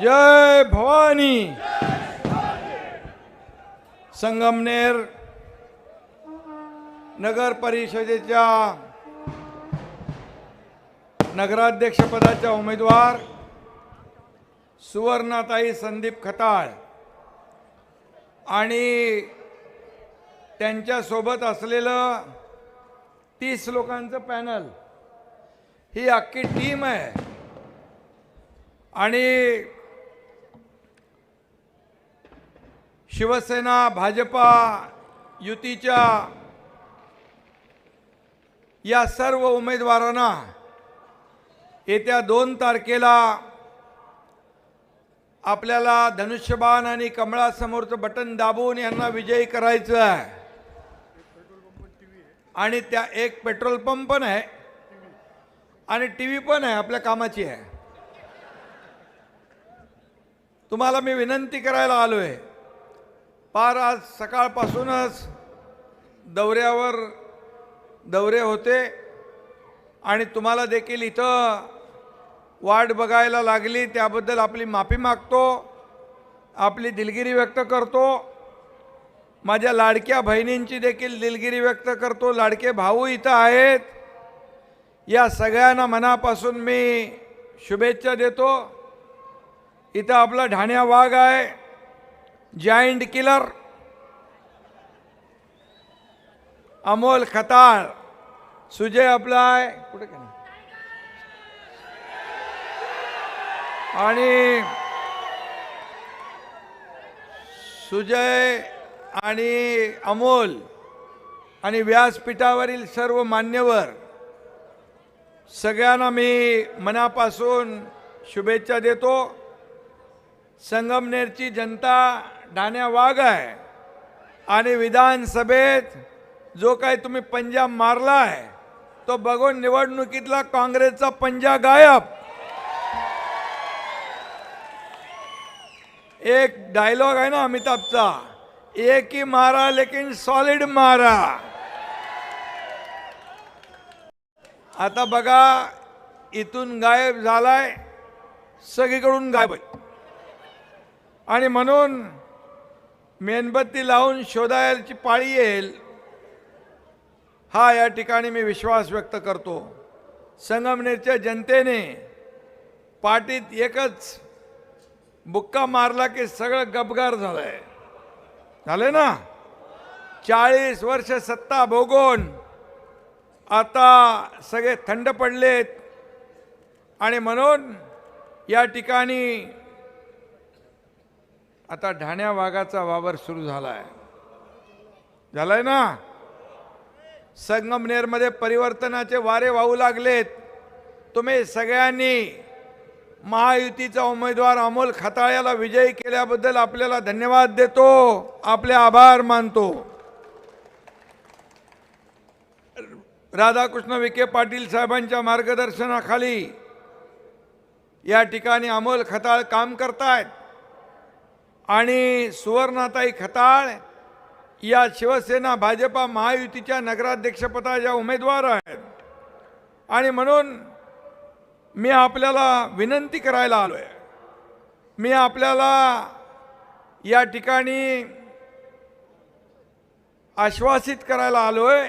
जय भवानी। संगमनेर नगर परिषदेच्या नगराध्यक्षपदाच्या उमेदवार सुवर्णाताई संदीप खताळ आणि त्यांच्या सोबत असलेलं 30 लोकांचं पॅनल, ही अख्खी टीम आहे आणि शिवसेना भाजपा युतीच्या या सर्व उमेदवारांना येत्या 2 तारखेला आपल्याला धनुष्यबाण आणि कमळासमोरचं बटन दाबून यांना विजयी करायचं आहे। आणि त्या एक पेट्रोल पंप पण आहे आणि टीव्ही पण आहे, आपल्या कामाची आहे। तुम्हाला मी विनंती करायला आलोय, पार आज सकाळपासूनच दौरे होते आणि तुम्हाला देखील इथं वाट बघायला लागली, त्याबद्दल आपली माफी मागतो, आपली दिलगिरी व्यक्त करतो। माझ्या लाडक्या बहिणींची देखील दिलगिरी व्यक्त करतो, लाडके भाऊ इथं आहेत, या सगळ्यांना मनापासून मी शुभेच्छा देतो। इथं आपला ढाण्या वाघ आहे, जायंट किलर अमोल खताळ, सुजय आपला आहे कुठे का आणि सुजय आणि अमोल आणि व्यासपीठावरील सर्व मान्यवर सगळ्यांना मी मनापासून शुभेच्छा देतो। संगमनेरची जनता ढाण्या वाघ आहे आणि विधानसभेत जो काही तुम्ही पंजा मारला आहे तो बघून निवडणुकीतला काँग्रेसचा पंजा गायब। एक डायलॉग आहे ना अमिताभचा, एक ही मारा लेकिन सॉलिड मारा। आता बघा, इथून गायब झालाय, सगळीकडून गायब आहे आणि म्हणून मेणबत्ती लावून शोधायची पाळी येईल, हा या ठिकाणी मी विश्वास व्यक्त करतो। संगमनेरच्या जनतेने पाठीत एकच बुक्का मारला की सगळं गपगार झालंय ना। 40 वर्ष सत्ता भोगून आता सगळे थंड पडलेत आणि म्हणून या ठिकाणी आता ढाण्या वाघाचा वावर सुरू झालाय ना। संगमनेरमध्ये परिवर्तनाचे वारे वाहू लागलेत। तुम्ही सगळ्यांनी महायुतीचा उमेदवार अमोल खताळ याला विजयी केल्याबद्दल आपल्याला धन्यवाद देतो, आपले आभार मानतो। राधाकृष्ण विखे पाटील साहेबांच्या मार्गदर्शनाखाली या ठिकाणी अमोल खताळ काम करतायत आणि सुवर्णाताई खताळ या शिवसेना भाजपा महायुतीच्या नगराध्यक्षपदाच्या उमेदवार आहेत आणि म्हणून मी आपल्याला विनंती करायला आलोय, मी आपल्याला या ठिकाणी आश्वासित करायला आलोय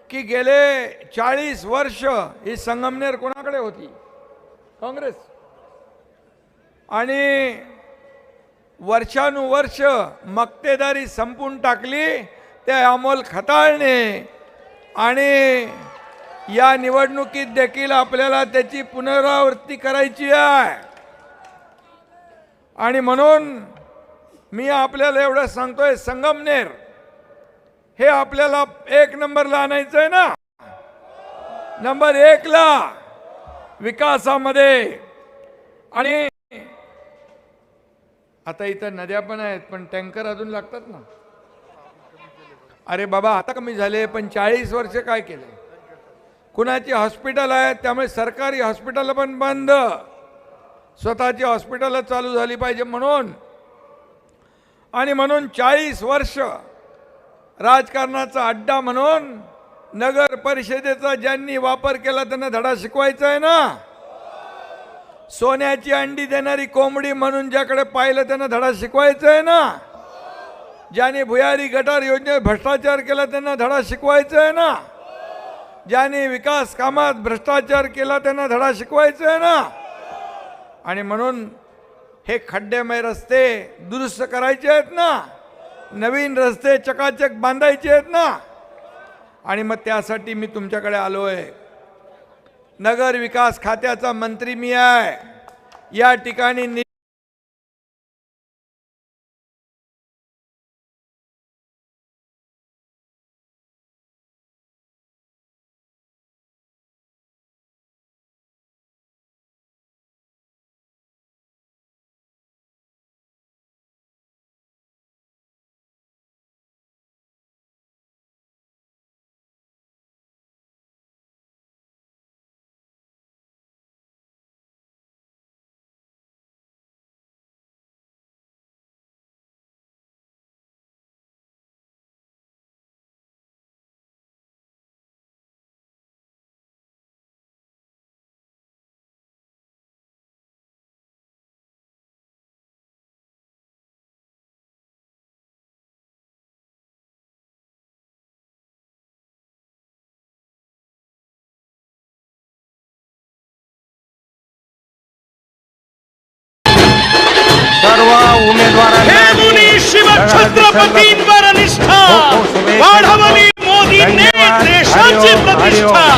की गेले 40 वर्ष ही संगमनेर कोणाकडे होती? काँग्रेस। आणि वर्षानुवर्ष मक्तेदारी संपून टाकली त्या अमोल खताळने आणि या निवडणुकीत देखील आपल्याला त्याची पुनरावृत्ती करायची आहे आणि म्हणून मी आपल्याला एवढं सांगतोय, संगमनेर हे आपल्याला 1 नंबरला आणायचं आहे ना, नंबर 1 ला विकासामध्ये। आणि आता इथं नद्या पण आहेत पण टँकर अजून लागतात ना। अरे बाबा, आता कमी झाले पण 40 वर्ष काय केले? कुणाची हॉस्पिटल आहे त्यामुळे सरकारी हॉस्पिटल पण बंद, स्वतःची हॉस्पिटल चालू झाली पाहिजे म्हणून। आणि म्हणून 40 वर्ष राजकारणाचा अड्डा म्हणून नगर परिषदेचा ज्यांनी वापर केला त्यांना धडा शिकवायचा आहे ना। सोन्याची अंडी देणारी कोंबडी म्हणून ज्याकडे पाहिलं त्यांना धडा शिकवायचा आहे ना. ज्याने भुयारी गटार योजनेत भ्रष्टाचार केला त्यांना धडा शिकवायचा आहे ना. ज्याने विकास कामात भ्रष्टाचार केला त्यांना धडा शिकवायचा आहे ना. आणि म्हणून हे खड्डेमय रस्ते दुरुस्त करायचे आहेत ना. नवीन रस्ते चकाचक बांधायचे आहेत ना. आणि मग त्यासाठी मी तुमच्याकडे आलोय. नगर विकास खात्याचा मंत्री मी आहे. या ठिकाणी सर्व उमेदवारांना शिवछत्रपतींवर निष्ठा वाढवली मोदींनी देशाची प्रतिष्ठा.